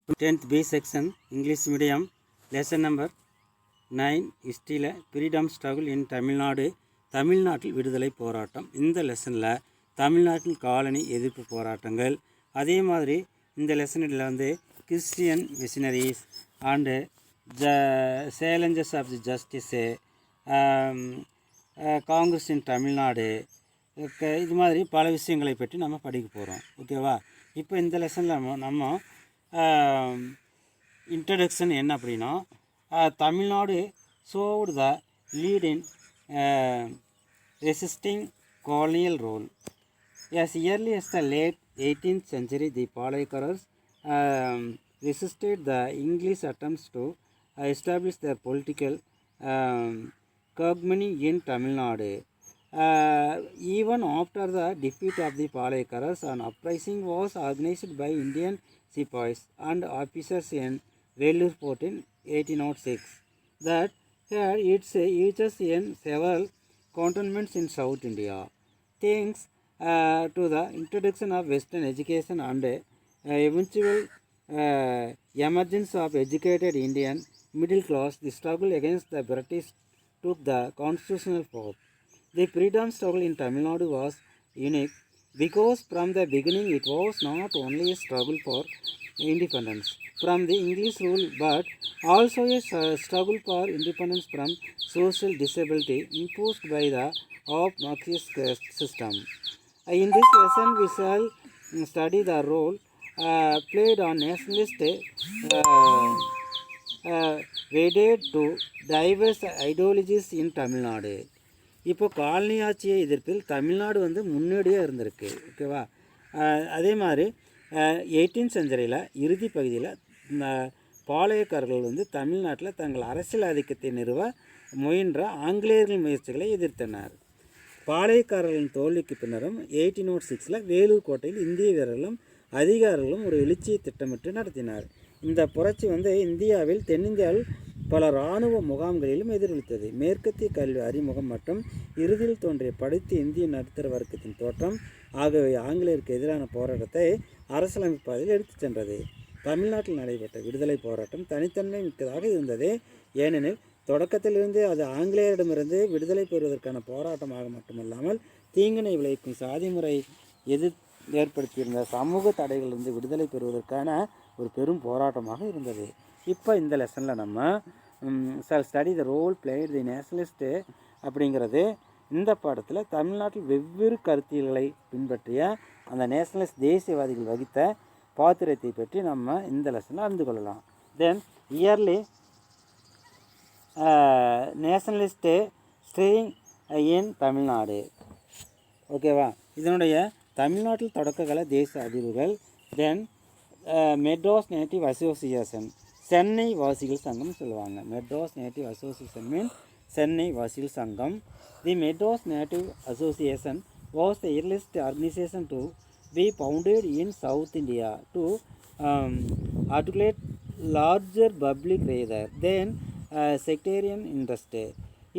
10th B section English medium lesson number 9 ஹிஸ்ட்ரியில் freedom struggle இன் தமிழ்நாடு, தமிழ்நாட்டில் விடுதலை போராட்டம். இந்த லெசனில் தமிழ்நாட்டில் காலனி எதிர்ப்பு போராட்டங்கள், அதே மாதிரி இந்த லெசனில் வந்து Christian missionaries and challenges of the Justice, Congress in Tamil Nadu, இது மாதிரி பல விஷயங்களை பற்றி நம்ம படிக்க போகிறோம். ஓகேவா? இப்போ இந்த லெசனில் நம்ம இன்ட்ரடக்ஷன் என்ன அப்படின்னா, Tamil Nadu showed the lead in resisting colonial rule. As early as the late 18th century, the Palaikarars resisted the English attempts to establish their political hegemony in Tamil Nadu. Even after the defeat of the Palaikarars, an uprising was organized by Indian sepoys and officers in Vellore Fort in 1806 that had its uses in several cantonments in South India. Thanks to the introduction of Western education and eventual emergence of educated Indian middle class, the struggle against the British took the constitutional path. The freedom struggle in Tamil Nadu was unique because from the beginning it was not only a struggle for independence from the English rule but also a struggle for independence from social disability imposed by the Marxist system. In this lesson we shall study the role played on nationalist wedded to diverse ideologies in Tamil Nadu. இப்போ colony ஆட்சியை எதிர்ப்பில் தமிழ்நாடு வந்து முன்னோடியாக இருந்திருக்கு. ஓகேவா? அதே மாதிரி 18th செஞ்சுரியில் இறுதி பகுதியில் பாளையக்காரர்கள் வந்து தமிழ்நாட்டில் தங்கள் அரசியல் ஆதிக்கத்தை நிறுவ முயன்ற ஆங்கிலேயர்கள் முயற்சிகளை எதிர்த்தனர். பாளையக்காரர்களின் தோல்விக்கு பின்னரும் 1806 வேலூர் கோட்டையில் இந்திய வீரர்களும் அதிகாரிகளும் ஒரு எழுச்சியை திட்டமிட்டு நடத்தினார். இந்த புரட்சி வந்து இந்தியாவில் தென்னிந்தியாவில் பல இராணுவ முகாம்களிலும் எதிரொலித்தது. மேற்கத்திய கல்வி அறிமுகம் மற்றும் இறுதியில் தோன்றிய படித்த இந்திய நடுத்தர வர்க்கத்தின் தோற்றம் ஆகியவை ஆங்கிலேயருக்கு எதிரான போராட்டத்தை அரசியலமைப்பு பாதையில் எடுத்துச் சென்றது. தமிழ்நாட்டில் நடைபெற்ற விடுதலை போராட்டம் தனித்தன்மை மிக்கதாக இருந்தது. ஏனெனில் தொடக்கத்திலிருந்து அது ஆங்கிலேயரிடமிருந்து விடுதலை பெறுவதற்கான போராட்டமாக மட்டுமல்லாமல் தீங்கினை விளைவிக்கும் சாதி முறை ஏற்படுத்தியிருந்த சமூக தடைகளிலிருந்து விடுதலை பெறுவதற்கான ஒரு பெரும் போராட்டமாக இருந்தது. இப்போ இந்த லெசனில் நம்ம ஸ்டடி த ரோல் பிளேட் தி நேஷனலிஸ்ட்டு அப்படிங்கிறது இந்த பாடத்தில் தமிழ்நாட்டில் வெவ்வேறு கருத்தியல்களை பின்பற்றிய அந்த நேஷனலிஸ்ட் தேசியவாதிகள் வகித்த பாத்திரத்தை பற்றி நம்ம இந்த லெசனில் அறிந்து கொள்ளலாம். Then early nationalist stirrings in Tamil Nadu. ஓகேவா? இதனுடைய தமிழ்நாட்டில் தொடக்ககால தேச அதிர்வுகள். Then Madras native association, Chennai வாசிகள் சங்கம் சொல்லுவாங்க. Madras native association mean Chennai வாசிகள் சங்கம். The Madras native association was the earliest organization to be founded in South India to articulate larger public rather than sectarian interest.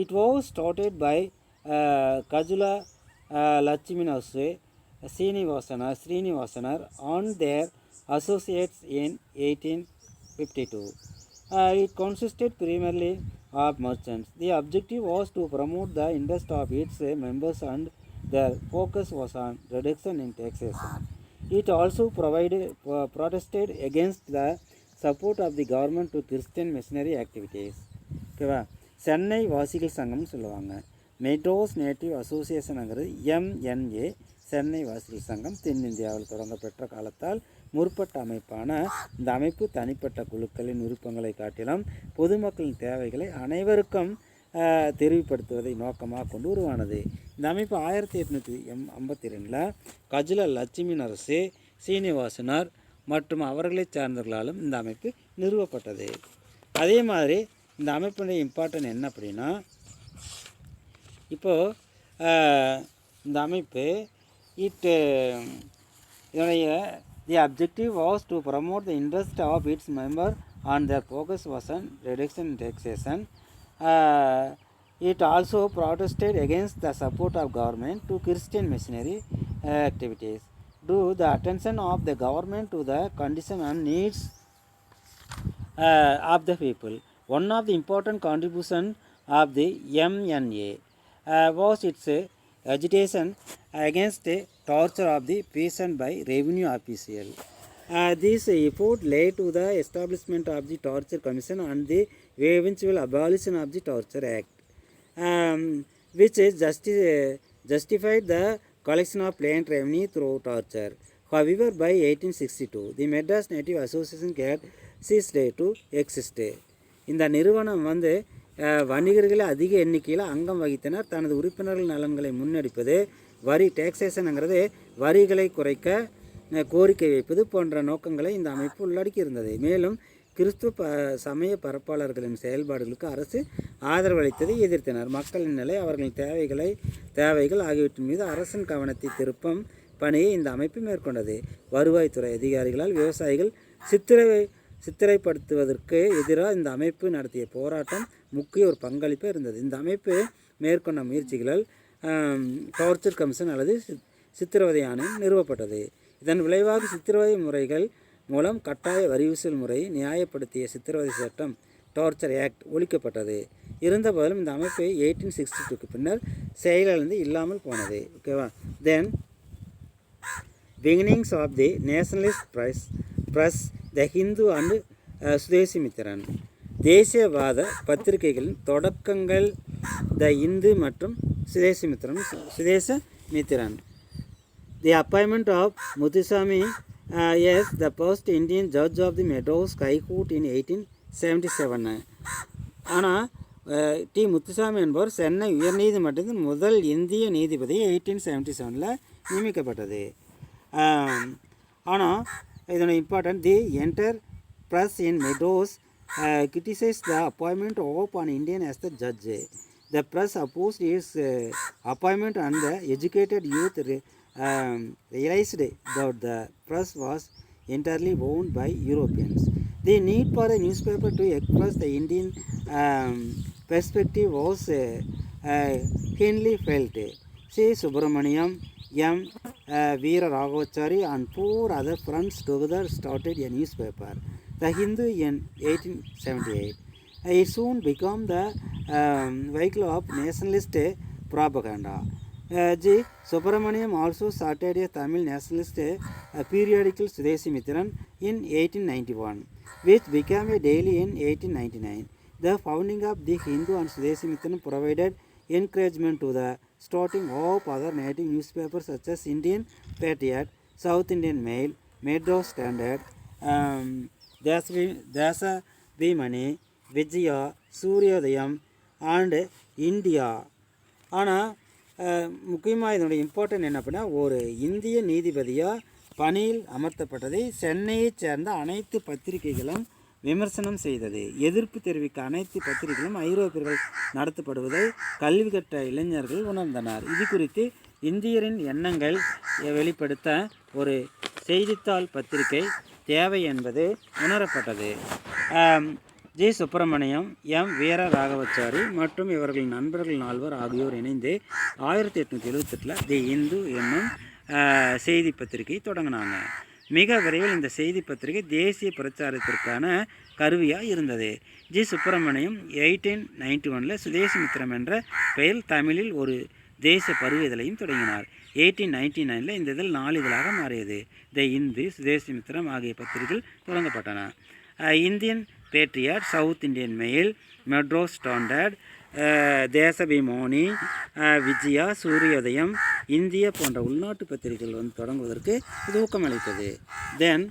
It was started by Kajula Lachiminase, Srinivasanar and their associates in 1852. It consisted primarily of merchants. The objective was to promote the interest of its members and their focus was on reduction in taxation. It also protested against the support of the government to Christian missionary activities. ஓகேவா? சென்னை வாசிகள் சங்கம்னு சொல்லுவாங்க. Madras native அசோசியேஷனுங்கிறது MNA, Chennai வாசிகள் சங்கம். தென்னிந்தியாவில் தொடங்கப்பெற்ற காலத்தால் முற்பட்ட அமைப்பான இந்த அமைப்பு தனிப்பட்ட குழுக்களின் விருப்பங்களை காட்டிலும் பொதுமக்களின் தேவைகளை அனைவருக்கும் தெரிவுபடுத்துவதை நோக்கமாக கொண்டு உருவானது. இந்த அமைப்பு 1852 கஜுல லட்சுமி நரசு, சீனிவாசனார் மற்றும் அவர்களை சார்ந்தவர்களாலும் இந்த அமைப்பு நிறுவப்பட்டது. அதே மாதிரி இந்த அமைப்புடைய இம்பார்ட்டன்ட் என்ன அப்படின்னா, இப்போது இந்த அமைப்பு இதனுடைய the objective was to promote the interest of its member and their focus was on reduction in taxation. It also protested against the support of government to Christian missionary activities. Drew the attention of the government to the condition and needs of the people. One of the important contributions of the MNA was its agitation against the torture of the patient by revenue officials. This effort led to the establishment of the Torture Commission and the eventual abolition of the Torture Act, which justified the collection of plain revenue through torture. However, by 1862, the Madras Native Association had ceased to exist. இந்த நிறுவனம் வந்து வணிகர்களை அதிக எண்ணிக்கையில் அங்கம் வகித்தனர். தனது உறுப்பினர்கள் நலன்களை முன்னெடுப்பது, வரி டேக்ஸேஷனுங்கிறது வரிகளை குறைக்க கோரிக்கை வைப்பது போன்ற நோக்கங்களை இந்த அமைப்பு உள்ளடக்கி இருந்தது. மேலும் கிறிஸ்துவ சமய பரப்பாளர்களின் செயல்பாடுகளுக்கு அரசு ஆதரவளித்ததை எதிர்த்தனர். மக்களின் நிலை, அவர்களின் தேவைகள் ஆகியவற்றின் மீது அரசின் கவனத்தை திருப்பும் பணியை இந்த அமைப்பு மேற்கொண்டது. வருவாய்த்துறை அதிகாரிகளால் விவசாயிகள் சித்திரைப்படுத்துவதற்கு எதிராக இந்த அமைப்பு நடத்திய போராட்டம் முக்கிய ஒரு பங்களிப்பாக இருந்தது. இந்த அமைப்பு மேற்கொண்ட முயற்சிகளால் டார்ச்சர் கமிஷன் அல்லது சித்திரவதை ஆணையம் நிறுவப்பட்டது. இதன் விளைவாக சித்திரவதை முறைகள் மூலம் கட்டாய வரி வசூல் முறையை நியாயப்படுத்திய சித்திரவதை சட்டம் டார்ச்சர் ஆக்ட் ஒழிக்கப்பட்டது. இருந்தபோதிலும் இந்த அமைப்பு 1862க்கு பின்னர் செயலிழந்து இல்லாமல் போனது. ஓகேவா? Then beginnings of the nationalist press, the Hindu and Swadesamitran. தேசியவாத பத்திரிகைகளின் தொடக்கங்கள் த இந்து மற்றும் Swadesamitran. The appointment of Muthuswami as the first Indian judge of the Madras High Court in 1877. ஆனால் டி முத்துசாமி என்பவர் சென்னை உயர்நீதிமன்றத்தின் முதல் இந்திய நீதிபதி 1877 நியமிக்கப்பட்டது. ஆனால் இதோட important, the entire press in Madras criticized the appointment of an Indian as the judge. The press opposed his appointment and the educated youth realized that the press was entirely owned by Europeans. The need for a newspaper to express the Indian perspective was keenly felt. C. Subramaniam, M. Veera Raghavachari and 4 other friends together started a newspaper, The Hindu, in 1878. It soon became the vehicle of nationalist propaganda. G. Subramaniam also started a Tamil nationalist periodical Sudesimitran in 1891, which became a daily in 1899. The founding of the Hindu and Sudesimitran provided encouragement to the starting of other native newspapers such as Indian Patriot, South Indian Mail, Madras Standard, Desabhimani, Vijaya, Suryodayam and India. ஆனால் முக்கியமாக இதனுடைய important என்ன அப்படின்னா, ஒரு இந்திய நீதிபதியாக பணியில் அமர்த்தப்பட்டதை சென்னையைச் சேர்ந்த அனைத்து பத்திரிகைகளும் விமர்சனம் செய்தது. எதிர்ப்பு தெரிவிக்க அனைத்து பத்திரிகைகளும் ஐரோப்பியர்கள் நடத்தப்படுவதை கல்வி கற்ற இளைஞர்கள் உணர்ந்தனர். இது குறித்து இந்தியரின் எண்ணங்கள் வெளிப்படுத்த ஒரு செய்தித்தாள் பத்திரிகை தேவை என்பது உணரப்பட்டது. ஜி. சுப்பிரமணியம், எம். வீர ராகவச்சாரி மற்றும் இவர்களின் நண்பர்கள் 4 ஆகியோர் இணைந்து 1878 தி இந்து என்னும் செய்தி பத்திரிகை தொடங்கினாங்க. மிக விரைவில் இந்த செய்தி பத்திரிகை தேசிய பிரச்சாரத்திற்கான கருவியாக இருந்தது. ஜி. சுப்பிரமணியம் 1891 சுதேசிமித்திரம் என்ற பெயர் தமிழில் ஒரு தேசிய பருவ இதழையும் தொடங்கினார். 1899 இந்த இதழ் 4 இதழாக மாறியது. த இந்து, சுதேசிமித்திரம் ஆகிய பத்திரிகைகள் தொடங்கப்பட்டன. Indian patriot, south Indian mail, Madras standard, Desabhimani, Vijaya, Suryodayam, இந்திய போன்ற உள்நாட்டு பத்திரிகைகள் தொடங்குவதற்கு இது ஊக்கமளித்தது. தென்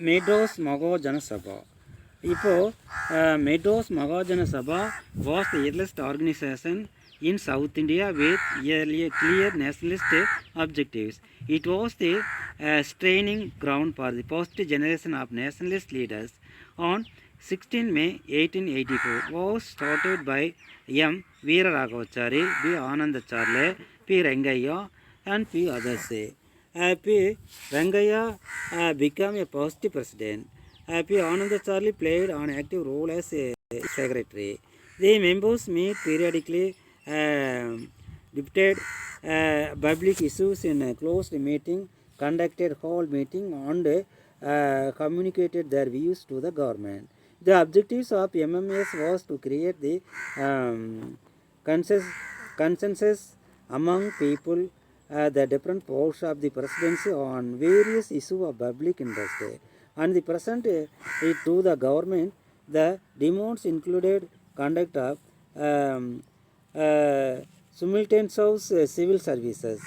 மெட்ராஸ் மகாஜன சபா. இப்போது Madras Mahajana Sabha was the earliest organization in South India with clear nationalist objectives. It was the training ground for the first generation of nationalist leaders. On 16 May 1884 was started by M. Veera Raghavachari, B. Anandacharle, P. Rangaya and P. others. P. Rangaya became a first president. P. Anandacharle played an active role as a secretary. The members meet periodically, debated public issues in a closed meeting, conducted hall meeting and communicated their views to the government. The objectives of MMS was to create the um, consensus among people, the different powers of the presidency on various issues of public interest. And the present it to the government, the demands included conduct of simultaneous civil services,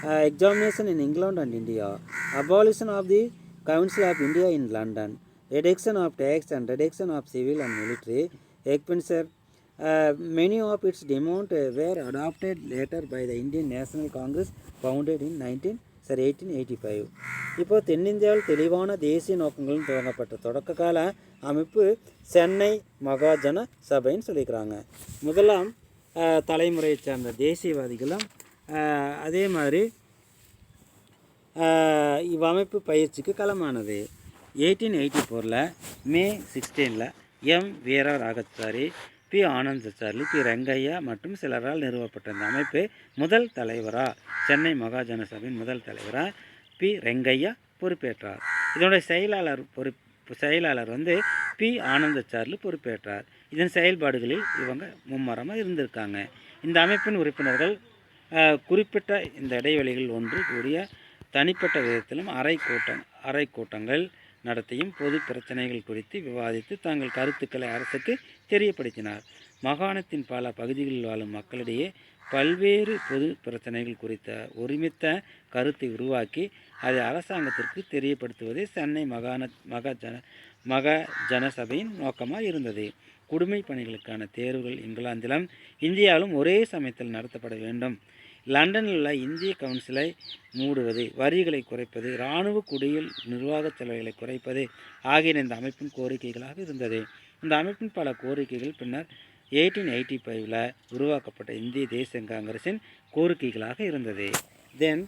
examination in England and India, abolition of the Council of India in London, reduction of tax and reduction of civil and military expenditure. Many of its demands were adopted later by the Indian National Congress founded in 1885. இப்போ தென்னிந்தியாவில் தெளிவான தேசிய நோக்கங்களும் துவங்கப்பட்ட தொடக்க கால அமைப்பு சென்னை மகாஜன சபைன்னு சொல்லிக்கிறாங்க. முதலாம் தலைமுறையை சேர்ந்த தேசியவாதிகளும் அதே மாதிரி இவ்வமைப்பு பயிற்சிக்கு களமானது. 1884 மே 16 எம் வீரராகச்சாரி, பி ஆனந்தச்சார்லி, பி ரெங்கையா மற்றும் சிலரால் நிறுவப்பட்ட இந்த அமைப்பு முதல் தலைவராக சென்னை மகாஜன சபையின் முதல் தலைவராக பி ரெங்கையா பொறுப்பேற்றார். இதனுடைய செயலாளர் வந்து பி ஆனந்தச்சார்லி பொறுப்பேற்றார். இதன் செயல்பாடுகளில் இவங்க மும்மரமாக இருந்திருக்காங்க. இந்த அமைப்பின் உறுப்பினர்கள் குறிப்பிட்ட இந்த இடைவெளிகள் ஒன்று கூடிய தனிப்பட்ட விதத்திலும் அறை கூட்டங்கள் நடத்தியும் பொது பிரச்சனைகள் குறித்து விவாதித்து தங்கள் கருத்துக்களை அரசுக்கு தெரியப்படுத்தினார். மாகாணத்தின் பல பகுதிகளில் வாழும் மக்களிடையே பல்வேறு பொது பிரச்சனைகள் குறித்த ஒருமித்த கருத்தை உருவாக்கி அதை அரசாங்கத்திற்கு தெரியப்படுத்துவதே சென்னை மகாஜன சபையின் நோக்கமாக இருந்தது. குடிமை பணிகளுக்கான தேர்வுகள் இங்கிலாந்திலும் இந்தியாவிலும் ஒரே சமயத்தில் நடத்தப்பட வேண்டும், லண்டனில் உள்ள இந்திய கவுன்சிலை மூடுவது, வரிகளை குறைப்பது, இராணுவ குடியில் நிர்வாக செலவுகளை குறைப்பது ஆகிய இந்த அமைப்பின் கோரிக்கைகளாக இருந்தது. இந்த அமைப்பின் பல கோரிக்கைகள் பின்னர் 1885 உருவாக்கப்பட்ட இந்திய தேசிய காங்கிரஸின் கோரிக்கைகளாக இருந்தது. தென்